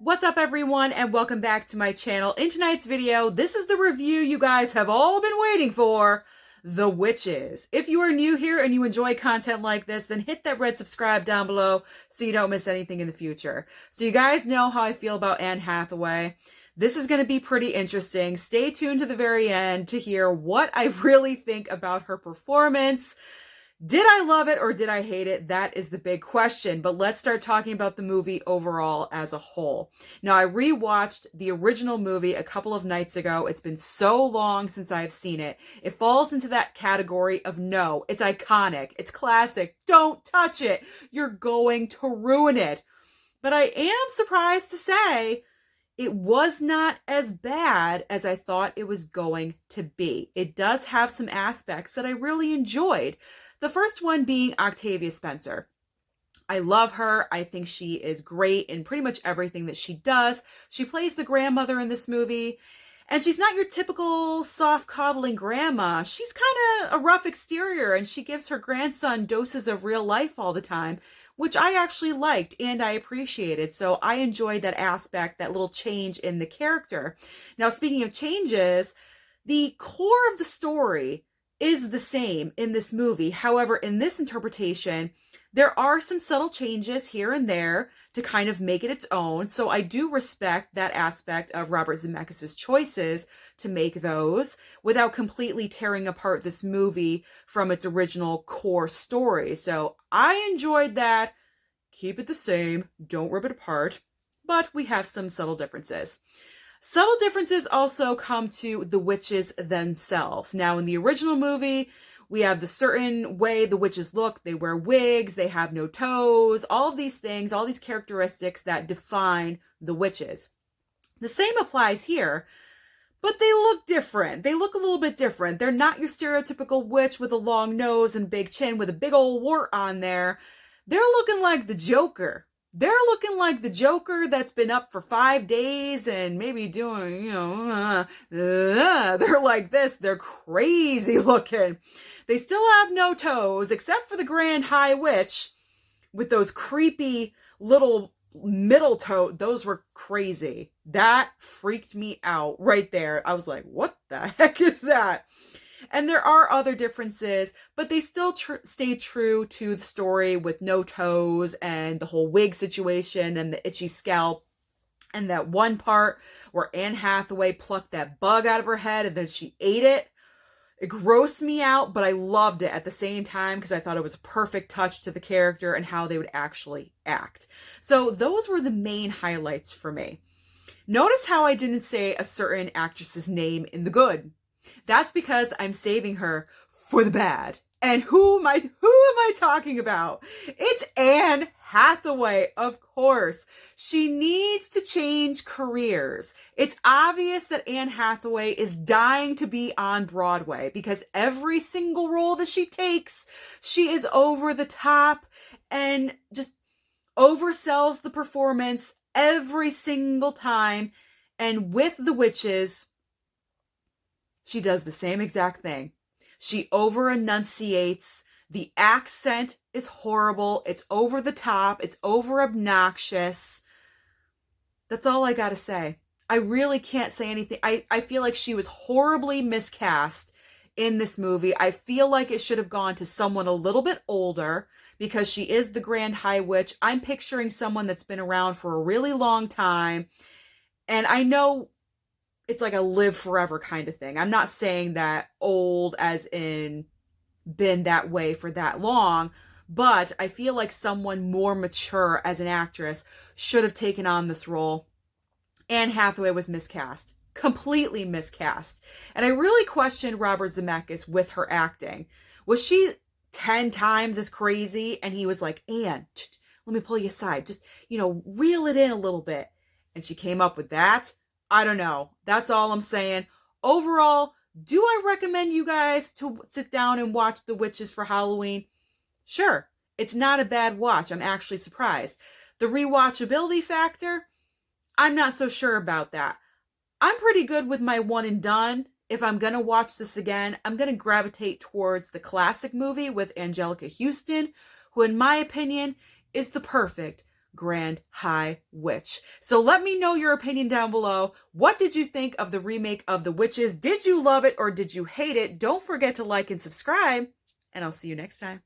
What's up everyone and welcome back to my channel. In tonight's video, this is the review you guys have all been waiting for, The Witches. If you are new here and you enjoy content like this, then hit that red subscribe down below so you don't miss anything in the future. So you guys know how I feel about Anne Hathaway. This is going to be pretty interesting. Stay tuned to the very end to hear what I really think about her performance. Did I love it or did I hate it? That is the big question. But let's start talking about the movie overall as a whole. Now, I rewatched the original movie a couple of nights ago. It's been so long since I've seen it. It falls into that category of no, it's iconic, it's classic, don't touch it, you're going to ruin it. But I am surprised to say it was not as bad as I thought it was going to be. It does have some aspects that I really enjoyed. The first one being Octavia Spencer. I love her. I think she is great in pretty much everything that she does. She plays the grandmother in this movie, and she's not your typical soft coddling grandma. She's kind of a rough exterior, and she gives her grandson doses of real life all the time, which I actually liked and I appreciated. So I enjoyed that aspect, that little change in the character. Now, speaking of changes, the core of the story is the same in this movie. However, in this interpretation, there are some subtle changes here and there to kind of make it its own. So I do respect that aspect of Robert Zemeckis' choices to make those without completely tearing apart this movie from its original core story. So I enjoyed that. Keep it the same. Don't rip it apart. But we have some subtle differences. Subtle differences also come to the witches themselves. Now, in the original movie, we have the certain way the witches look. They wear wigs, they have no toes, all of these things, all these characteristics that define the witches. The same applies here, but they look different. They look a little bit different. They're not your stereotypical witch with a long nose and big chin with a big old wart on there. They're looking like the Joker. They're looking like the Joker that's been up for 5 days and maybe doing, they're like this. They're crazy looking. They still have no toes, except for the Grand High Witch with those creepy little middle toe. Those were crazy. That freaked me out right there. I was like, what the heck is that? And there are other differences, but they still stay true to the story with no toes and the whole wig situation and the itchy scalp. And that one part where Anne Hathaway plucked that bug out of her head and then she ate it. It grossed me out, but I loved it at the same time because I thought it was a perfect touch to the character and how they would actually act. So those were the main highlights for me. Notice how I didn't say a certain actress's name in the good. That's because I'm saving her for the bad. And who am I talking about? It's Anne Hathaway, of course. She needs to change careers. It's obvious that Anne Hathaway is dying to be on Broadway because every single role that she takes, she is over the top and just oversells the performance every single time. And with The Witches, she does the same exact thing. She over-enunciates. The accent is horrible. It's over the top. It's over-obnoxious. That's all I gotta say. I really can't say anything. I feel like she was horribly miscast in this movie. I feel like it should have gone to someone a little bit older because she is the Grand High Witch. I'm picturing someone that's been around for a really long time. And I know it's like a live forever kind of thing. I'm not saying that old as in been that way for that long, but I feel like someone more mature as an actress should have taken on this role. Anne Hathaway was miscast, completely miscast. And I really questioned Robert Zemeckis with her acting. Was she 10 times as crazy? And he was like, Anne, let me pull you aside. Just, reel it in a little bit. And she came up with that. I don't know. That's all I'm saying. Overall, do I recommend you guys to sit down and watch The Witches for Halloween? Sure. It's not a bad watch. I'm actually surprised. The rewatchability factor, I'm not so sure about that. I'm pretty good with my one and done. If I'm going to watch this again, I'm going to gravitate towards the classic movie with Anjelica Huston, who in my opinion is the perfect Grand High Witch. So let me know your opinion down below. What did you think of the remake of The Witches? Did you love it or did you hate it? Don't forget to like and subscribe, and I'll see you next time.